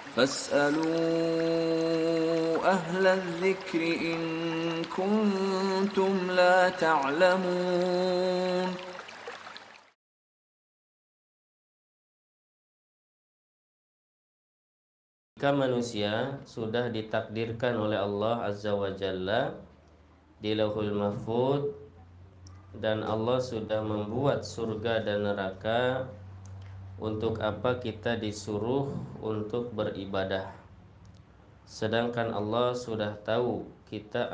فاسألوا أهل الذكر إن كنتم لا تعلمون. Jika manusia sudah ditakdirkan oleh Allah Azza wa Jalla di Lauhul Mahfuz, dan Allah sudah membuat surga dan neraka, untuk apa kita disuruh untuk beribadah? Sedangkan Allah sudah tahu kita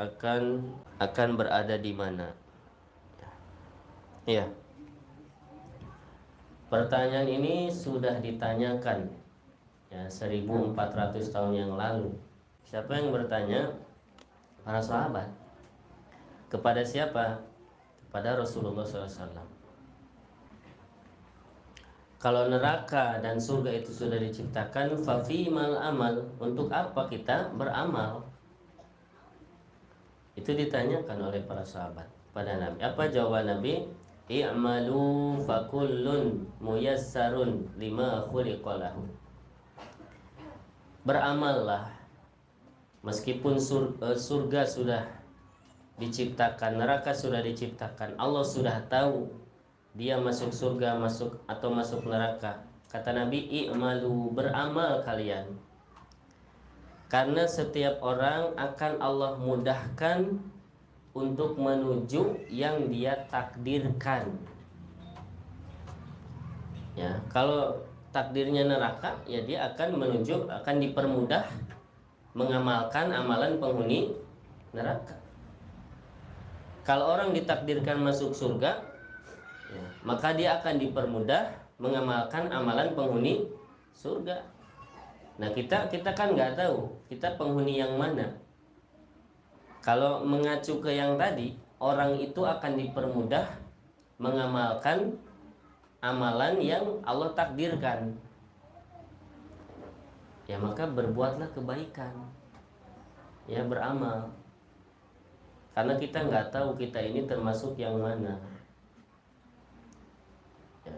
akan berada di mana. Ya. Pertanyaan ini sudah ditanyakan ya 1400 tahun yang lalu. Siapa yang bertanya? Para sahabat. Kepada siapa? Kepada Rasulullah SAW. Kalau neraka dan surga itu sudah diciptakan, fafimal amal, untuk apa kita beramal? Itu ditanyakan oleh para sahabat pada Nabi. Apa jawaban Nabi? I'malu fakullun muyassarun lima khuliqalahu. Beramallah, meskipun surga sudah diciptakan, neraka sudah diciptakan, Allah sudah tahu dia masuk surga, masuk atau masuk neraka. Kata Nabi, i'malu, beramal kalian. Karena setiap orang akan Allah mudahkan untuk menuju yang dia takdirkan. Ya, kalau takdirnya neraka, ya dia akan menuju, akan dipermudah mengamalkan amalan penghuni neraka. Kalau orang ditakdirkan masuk surga, ya, maka dia akan dipermudah mengamalkan amalan penghuni surga. Nah, kita kan nggak tahu kita penghuni yang mana. Kalau mengacu ke yang tadi, orang itu akan dipermudah mengamalkan amalan yang Allah takdirkan. Ya, maka berbuatlah kebaikan. Ya, beramal. Karena kita nggak tahu kita ini termasuk yang mana. Ya.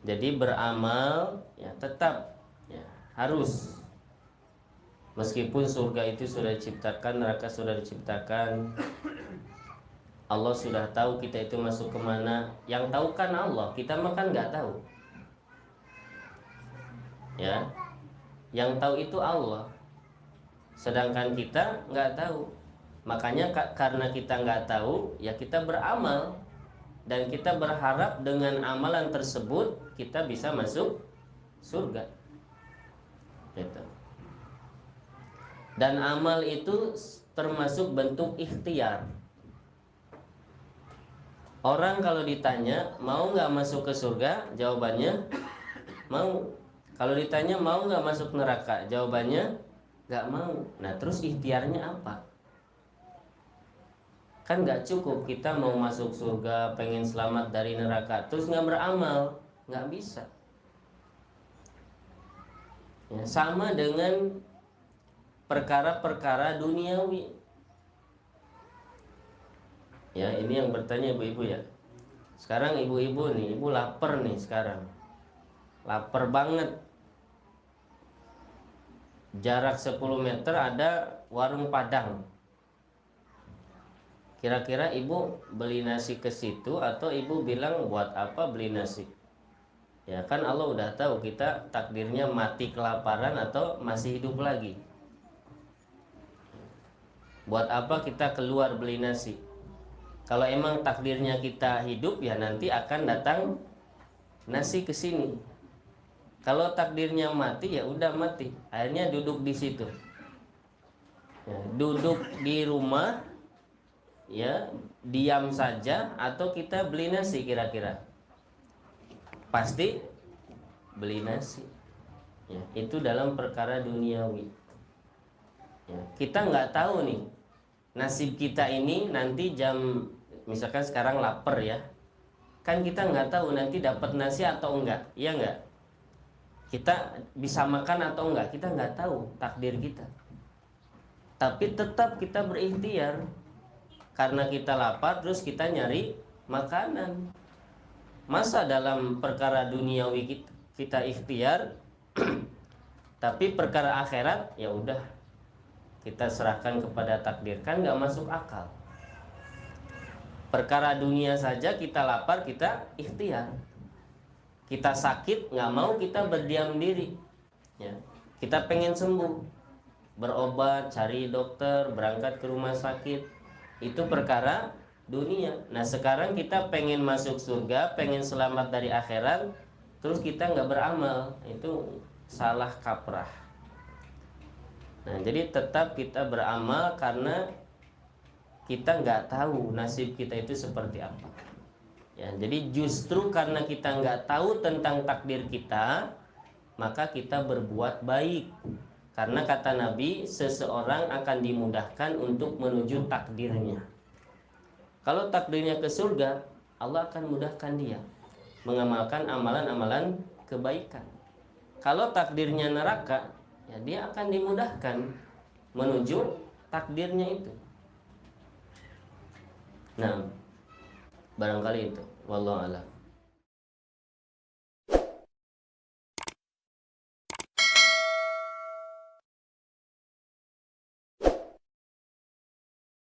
Jadi beramal ya tetap ya harus. Meskipun surga itu sudah diciptakan, neraka sudah diciptakan, Allah sudah tahu kita itu masuk kemana. Yang tahu kan Allah, kita makan nggak tahu. Ya, yang tahu itu Allah. Sedangkan kita nggak tahu. Makanya karena kita nggak tahu, ya kita beramal dan kita berharap dengan amalan tersebut kita bisa masuk surga. Gitu. Dan amal itu termasuk bentuk ikhtiar. Orang kalau ditanya mau nggak masuk ke surga, jawabannya mau. Kalau ditanya mau nggak masuk neraka, jawabannya nggak mau. Nah, terus ikhtiarnya apa? Kan nggak cukup kita mau masuk surga, pengen selamat dari neraka, terus nggak beramal, nggak bisa. Ya, sama dengan perkara-perkara duniawi. Ya, ini yang bertanya ibu-ibu ya. Sekarang ibu-ibu nih, ibu lapar nih sekarang. Lapar banget. Jarak 10 meter ada warung Padang. Kira-kira ibu beli nasi ke situ atau ibu bilang buat apa beli nasi? Ya kan Allah udah tahu kita takdirnya mati kelaparan atau masih hidup lagi. Buat apa kita keluar beli nasi? Kalau emang takdirnya kita hidup, ya nanti akan datang nasi ke sini. Kalau takdirnya mati, ya udah mati. Akhirnya duduk di situ. Ya, duduk di rumah, ya diam saja atau kita beli nasi kira-kira? Pasti beli nasi. Ya, itu dalam perkara duniawi. Ya, kita nggak tahu nih nasib kita ini nanti jam, misalkan sekarang lapar ya, kan kita nggak tahu nanti dapat nasi atau enggak, iya nggak? Kita bisa makan atau enggak, kita nggak tahu takdir kita. Tapi tetap kita berikhtiar karena kita lapar, terus kita nyari makanan. Masa dalam perkara duniawi kita ikhtiar Tapi perkara akhirat ya udah kita serahkan kepada takdir, kan nggak masuk akal. Perkara dunia saja kita lapar, kita ikhtiar. Kita sakit nggak mau kita berdiam diri, ya. Kita pengen sembuh, berobat, cari dokter, berangkat ke rumah sakit, itu perkara dunia. Nah sekarang kita pengen masuk surga, pengen selamat dari akhirat, terus kita nggak beramal, itu salah kaprah. Nah jadi tetap kita beramal karena kita nggak tahu nasib kita itu seperti apa. Ya, jadi justru karena kita nggak tahu tentang takdir kita, maka kita berbuat baik. Karena kata Nabi, seseorang akan dimudahkan untuk menuju takdirnya. Kalau takdirnya ke surga, Allah akan mudahkan dia mengamalkan amalan-amalan kebaikan. Kalau takdirnya neraka, ya dia akan dimudahkan menuju takdirnya itu. Nah, barangkali itu. Wallahu a'lam.